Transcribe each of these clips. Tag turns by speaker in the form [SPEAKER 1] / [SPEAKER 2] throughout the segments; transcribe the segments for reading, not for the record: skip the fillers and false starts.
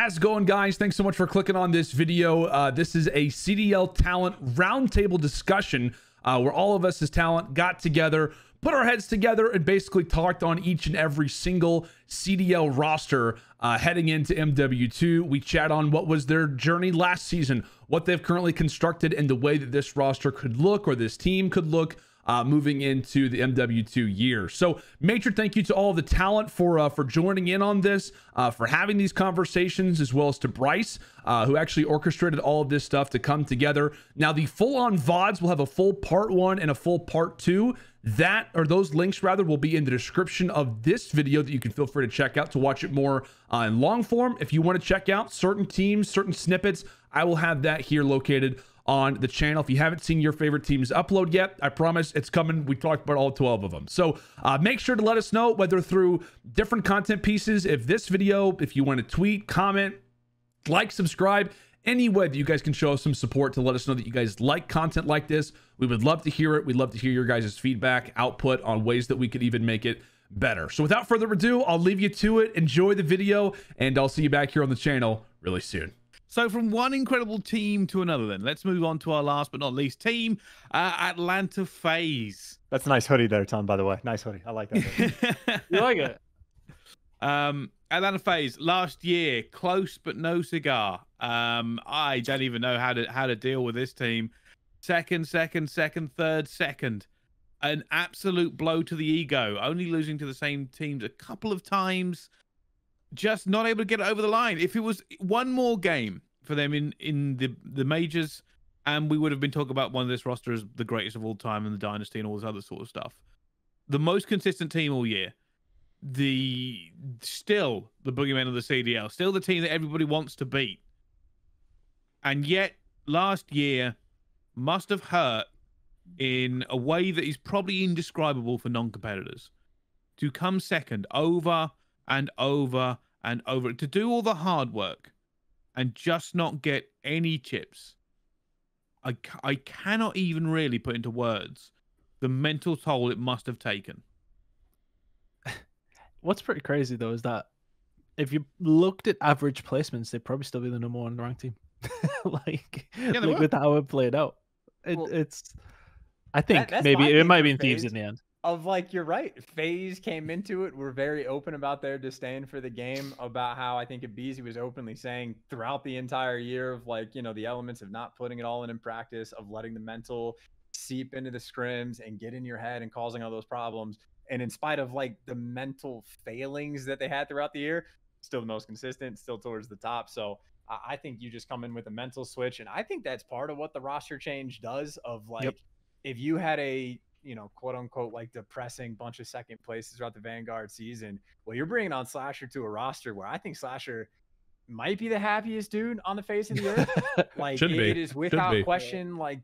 [SPEAKER 1] How's it going, guys? Thanks so much for clicking on this video. This is a CDL Talent Roundtable discussion where all of us as talent got together, put our heads together, and basically talked on each and every single CDL roster heading into MW2. We chat on what was their journey last season, what they've currently constructed, and the way that this roster could look, or this team could look, moving into the MW2 year. So major thank you to all of the talent for joining in on this, for having these conversations, as well as to Bryce, who actually orchestrated all of this stuff to come together. Now the full-on VODs will have a full part 1 and a full part 2. Those links rather will be in the description of this video that you can feel free to check out to watch it more in long form. If you want to check out certain teams, certain snippets, I will have that here located on the channel. If you haven't seen your favorite teams upload yet, I promise it's coming. We talked about all 12 of them. So make sure to let us know, whether through different content pieces, if you want to tweet, comment, like, subscribe, any way that you guys can show us some support to let us know that you guys like content like this. We would love to hear it. We'd love to hear your guys' feedback, output on ways that we could even make it better. So without further ado, I'll leave you to it. Enjoy the video, and I'll see you back here on the channel really soon.
[SPEAKER 2] So from one incredible team to another, then let's move on to our last but not least team, Atlanta FaZe.
[SPEAKER 3] That's a nice hoodie there, Tom, by the way. Nice hoodie. I like that.
[SPEAKER 4] You like it?
[SPEAKER 2] Atlanta FaZe last year, close but no cigar. I don't even know how to deal with this team. Second, third, second. An absolute blow to the ego. Only losing to the same teams a couple of times. Just not able to get it over the line. If it was one more game for them in the majors, and we would have been talking about one of this roster as the greatest of all time in the dynasty and all this other sort of stuff. The most consistent team all year. Still the boogeyman of the CDL. Still the team that everybody wants to beat. And yet, last year must have hurt in a way that is probably indescribable for non-competitors. To come second over and over and over, to do all the hard work and just not get any chips. I cannot even really put into words the mental toll it must have taken.
[SPEAKER 4] What's pretty crazy though is that if you looked at average placements, they'd probably still be the #1 ranked team. like with how it played out. It's I think
[SPEAKER 3] that's
[SPEAKER 4] maybe it might be in
[SPEAKER 3] FaZe.
[SPEAKER 4] Thieves in the end.
[SPEAKER 3] Of like, you're right. FaZe came into it. We're very open about their disdain for the game, about how I think Abizi was openly saying throughout the entire year of like, you know, the elements of not putting it all in practice, of letting the mental seep into the scrims and get in your head and causing all those problems. And in spite of like the mental failings that they had throughout the year, still the most consistent, still towards the top. So I think you just come in with a mental switch. And I think that's part of what the roster change does, of like, if you had a, you know, quote unquote, like depressing bunch of second places throughout the Vanguard season, well, you're bringing on Slasher to a roster where I think Slasher might be the happiest dude on the face of the earth. Like it is without question, like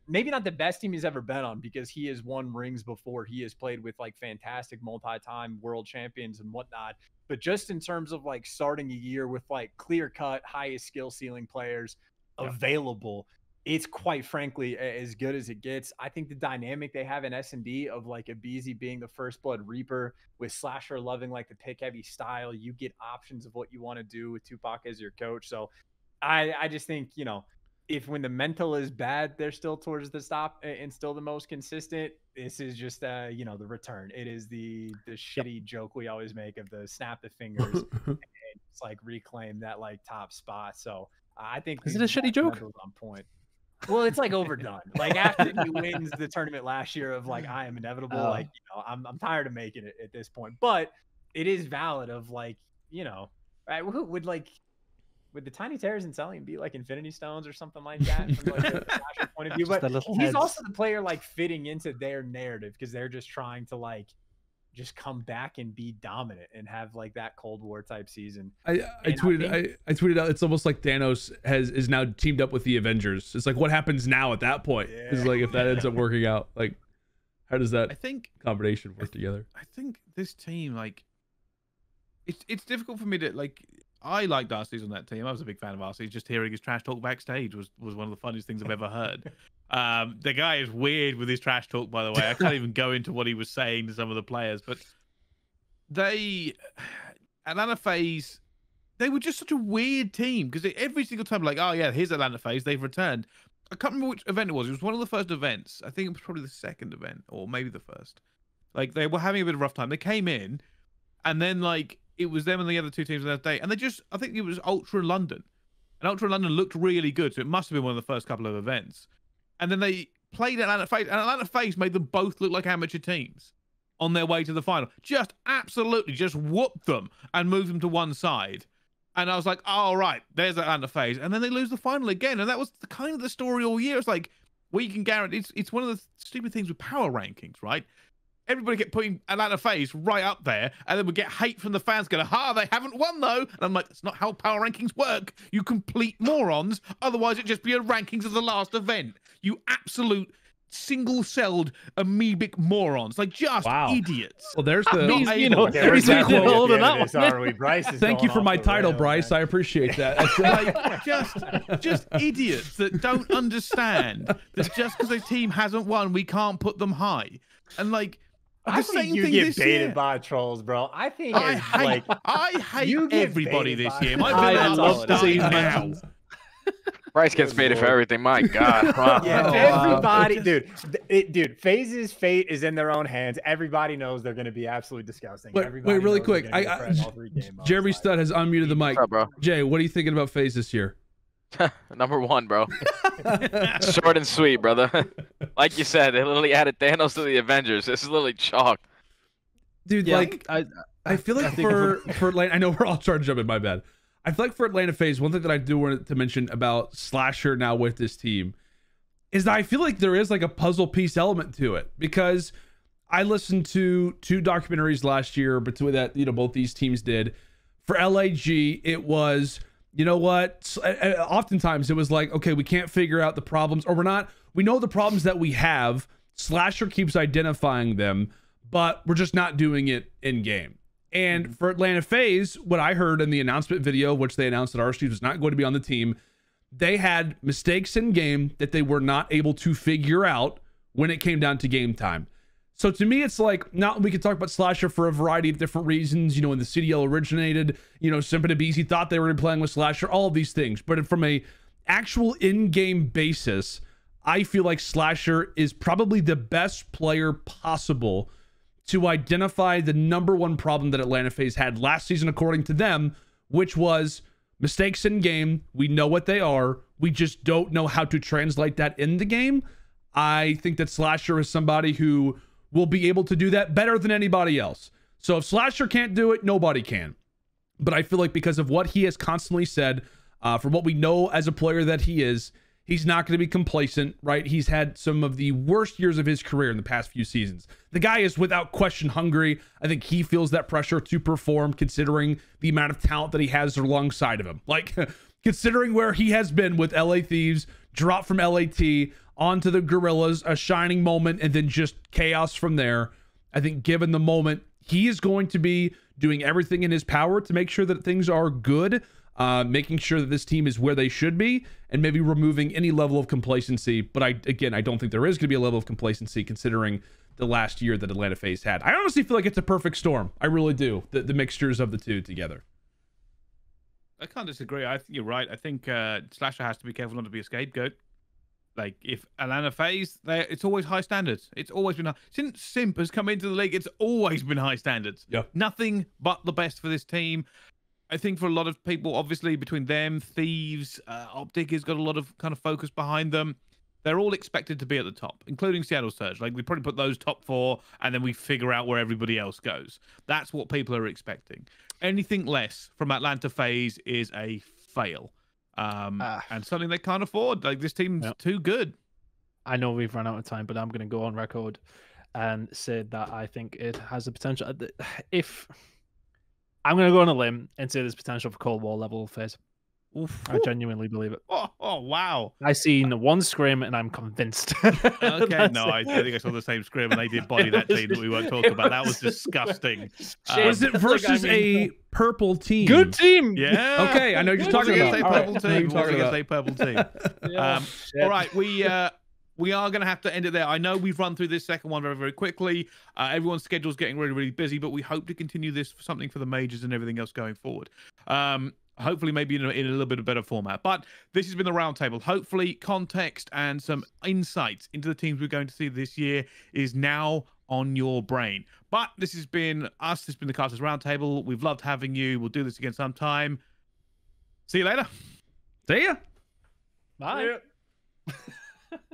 [SPEAKER 3] maybe not the best team he's ever been on, because he has won rings before. He has played with like fantastic multi-time world champions and whatnot. But just in terms of like starting a year with like clear-cut, highest skill ceiling players available, it's quite frankly as good as it gets. I think the dynamic they have in S&D of like Abizi being the first blood reaper, with Slasher loving like the pick heavy style, you get options of what you want to do with Tupac as your coach. So I just think, you know, if when the mental is bad, they're still towards the top and still the most consistent. This is just you know, the return. It is the shitty joke we always make of the snap the fingers and it's like reclaim that like top spot. So I think
[SPEAKER 4] is it a shitty joke
[SPEAKER 3] on point? Well, it's like overdone. Like after he wins the tournament last year of like, I am inevitable. Like, you know, I'm tired of making it at this point, but it is valid of like, you know, right? Would the Tiny Terrors and Selling be like Infinity Stones or something like that from like a fashion point of view? But he's also the player like fitting into their narrative, because they're just trying to like just come back and be dominant and have like that Cold War type season. I
[SPEAKER 1] tweeted out, it's almost like Thanos is now teamed up with the Avengers. It's like, what happens now at that point? Is like, if that ends up working out, like how does that combination work together?
[SPEAKER 2] I think this team, like, it's difficult for me to like. I liked Darcy's on that team. I was a big fan of Darcy's. Just hearing his trash talk backstage was one of the funniest things I've ever heard. The guy is weird with his trash talk, by the way. I can't even go into what he was saying to some of the players, but Atlanta FaZe they were just such a weird team because every single time, like, oh yeah, here's Atlanta FaZe, they've returned. I can't remember which event it was. It was one of the first events. I think it was probably the second event or maybe the first. Like, they were having a bit of a rough time. They came in, and then like it was them and the other two teams on that day, and they just, I think it was Ultra London, and Ultra London looked really good, so it must have been one of the first couple of events. And then they played Atlanta FaZe, and Atlanta FaZe made them both look like amateur teams on their way to the final. Just absolutely just whooped them and moved them to one side. And I was like, all right, there's Atlanta FaZe. And then they lose the final again. And that was kind of the story all year. It's like, we can guarantee, it's one of the stupid things with power rankings, right? Everybody get putting Atlanta FaZe right up there, and then we get hate from the fans going, they haven't won though. And I'm like, that's not how power rankings work, you complete morons. Otherwise it'd just be a rankings of the last event. You absolute single-celled amoebic morons, like just idiots.
[SPEAKER 1] Well, there's the
[SPEAKER 3] there's a quote on that one. Are we? Bryce is
[SPEAKER 1] Thank you for my title, Bryce. I appreciate that.
[SPEAKER 2] Like, just idiots that don't understand that just because a team hasn't won, we can't put them high. And like,
[SPEAKER 3] I think you get baited by trolls, bro. I hate
[SPEAKER 2] everybody this year.
[SPEAKER 4] I love to see
[SPEAKER 2] now.
[SPEAKER 5] Bryce gets baited for everything. My God. Wow.
[SPEAKER 3] Yeah, everybody, dude, FaZe's fate is in their own hands. Everybody knows they're going to be absolutely disgusting.
[SPEAKER 1] Wait, really quick. Jeremy Stud has unmuted the mic.
[SPEAKER 5] What's up, bro?
[SPEAKER 1] Jay, what are you thinking about FaZe this year?
[SPEAKER 5] Number one, bro. Short and sweet, brother. Like you said, they literally added Thanos to the Avengers. This is literally chalk.
[SPEAKER 1] Dude,
[SPEAKER 4] yeah,
[SPEAKER 1] like, I feel like for Atlanta, I know we're all trying to jump in, my bad. I feel like for Atlanta FaZe, one thing that I do want to mention about Slasher now with this team is that I feel like there is like a puzzle piece element to it, because I listened to 2 documentaries last year between that, both these teams did. For LAG, it was, you know what? Oftentimes it was like, okay, we can't figure out the problems, or we know the problems that we have. Slasher keeps identifying them, but we're just not doing it in game. And for Atlanta FaZe, what I heard in the announcement video, which they announced that RSG was not going to be on the team, they had mistakes in game that they were not able to figure out when it came down to game time. So to me, it's like, we could talk about Slasher for a variety of different reasons. When the CDL originated, Simp and BZ thought they were playing with Slasher, all of these things. But from a actual in-game basis, I feel like Slasher is probably the best player possible to identify the #1 problem that Atlanta FaZe had last season, according to them, which was mistakes in game. We know what they are. We just don't know how to translate that in the game. I think that Slasher is somebody who will be able to do that better than anybody else. So if Slasher can't do it, nobody can. But I feel like because of what he has constantly said, from what we know as a player that he is, he's not going to be complacent, right? He's had some of the worst years of his career in the past few seasons. The guy is without question hungry. I think he feels that pressure to perform, considering the amount of talent that he has alongside of him. Like, considering where he has been with LA Thieves, dropped from LAT onto the Gorillas, a shining moment, and then just chaos from there. I think given the moment, he is going to be doing everything in his power to make sure that things are good, making sure that this team is where they should be, and maybe removing any level of complacency. But I don't think there is going to be a level of complacency considering the last year that Atlanta FaZe had. I honestly feel like it's a perfect storm. I really do. The mixtures of the two together.
[SPEAKER 2] I can't disagree. I think you're right. I think Slasher has to be careful not to be a scapegoat. Like, if Atlanta FaZe, it's always high standards. It's always been since Simp has come into the league. It's always been high standards.
[SPEAKER 1] Yeah.
[SPEAKER 2] Nothing but the best for this team. I think for a lot of people, obviously between them, Thieves, Optic has got a lot of kind of focus behind them. They're all expected to be at the top, including Seattle Surge. Like, we probably put those top 4, and then we figure out where everybody else goes. That's what people are expecting. Anything less from Atlanta FaZe is a fail. And something they can't afford. Like, this team's too good.
[SPEAKER 4] I know we've run out of time, but I'm going to go on record and say that I think it has the potential. If I'm going to go on a limb and say there's potential for Cold War level FaZe.
[SPEAKER 2] Oof.
[SPEAKER 4] I genuinely believe it.
[SPEAKER 2] Oh, wow.
[SPEAKER 4] I seen one scrim and I'm convinced.
[SPEAKER 2] Okay, no, I think I saw the same scrim and they did body that team that we weren't talking about. That was disgusting.
[SPEAKER 1] Was it versus a purple team?
[SPEAKER 4] Good team.
[SPEAKER 2] Yeah.
[SPEAKER 1] Okay, I know you're talking about.
[SPEAKER 2] Purple team. A purple team. All right, we are going to have to end it there. I know we've run through this second one very, very quickly. Everyone's schedule's getting really, really busy, but we hope to continue this for something for the majors and everything else going forward. Hopefully, maybe in a little bit of better format. But this has been the roundtable. Hopefully, context and some insights into the teams we're going to see this year is now on your brain. But this has been us. This has been the Casters Roundtable. We've loved having you. We'll do this again sometime. See you later.
[SPEAKER 1] See ya.
[SPEAKER 4] Bye.
[SPEAKER 3] Yeah.